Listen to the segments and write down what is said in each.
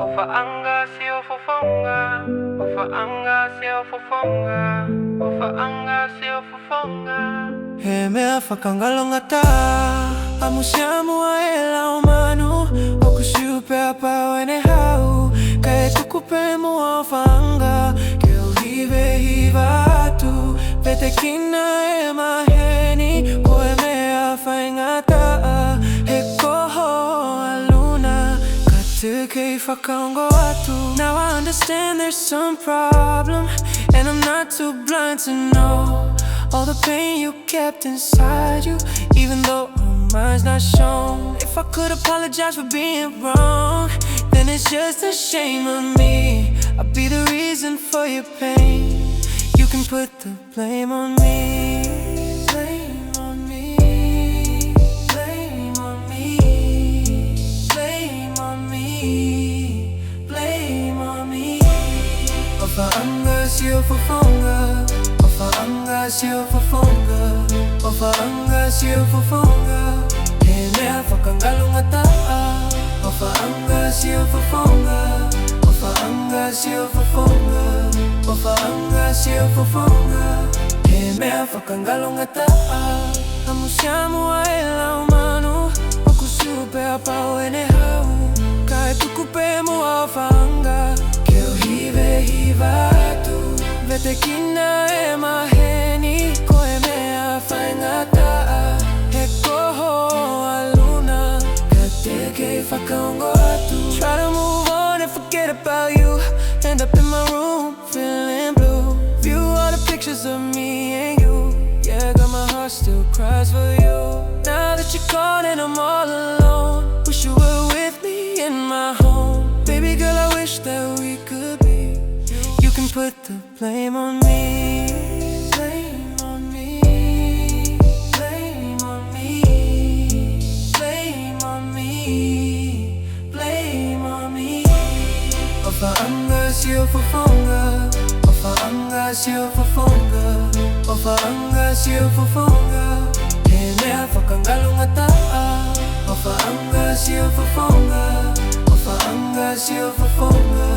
Ofa'anga sio fofonga, Ofa'anga sio fofonga, Ofa'anga sio fofonga. He mea whakangalongata Amusiamu a ela o manu Oku siupe apa wene hau Kai tukupe mua Ofa'anga Ke o hive hiva atu Pete kina e maheni Koe mea whaingata He koho a luna Kate kei whakaongo atu Now I understand there's some problem And I'm not too blind to know all the pain you kept inside you, even though mine's not shown. If I could apologize for being wrong, then it's just a shame of me. I'll be the reason for your pain. You can put the blame on me. Blame on me. Blame on me. Blame on me. Blame on me. Ofa'anga sio fofonga. Ofa'anga sio fofonga, Ofa'anga sio fofonga. He mea whakangalongata. Ofa'anga sio fofonga, Ofa'anga sio fofonga, Ofa'anga sio fofonga. He mea whakangalongata. Amusiamu a ela o manu Oku siupe apa wene hau Kai tukupe mua Ofa'anga Ke o hive hiva atu Vete kina e maheni Koe mea whaingata He koho a luna Kate kei whakaongo atu Try to move on and forget about you End up in my room feeling blue View all the pictures of me and you Yeah, got my heart still cries for you Now that you're gone and I'm all alone Wish you were with me in my home Baby girl, I wish that we could be You can put the blame on me. Blame on me. Blame on me. Blame on me. Blame on me. Ofa'anga sio fofonga, Ofa'anga sio fofonga, Ofa'anga sio fofonga. He mea whakangalongata. Ofa'anga sio fofonga, Ofa'anga sio fofonga,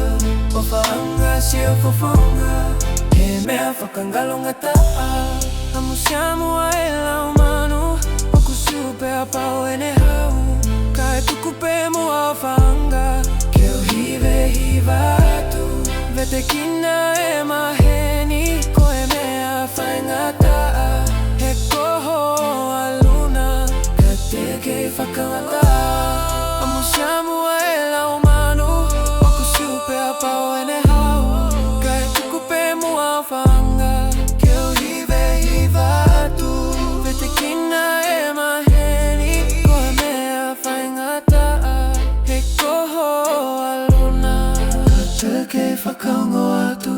Ofa'anga sio fofonga. He mea whakangalongata. Amusiamu a ela o manu Oku siupe apa wene hau Kai tukupe mua Ofa'anga Ke o hive hiva atu Vete kina e maheni Koe mea whaingata He koho a luna Kate kei whakangata Amusiamu a ela o manu Oku siupe apa wene hau Kai tukupe mua Ofa'anga Ke o hive hiva atu Vete kina e maheni Koe mea whaingata He koho a luna Kate kei whakaongo atu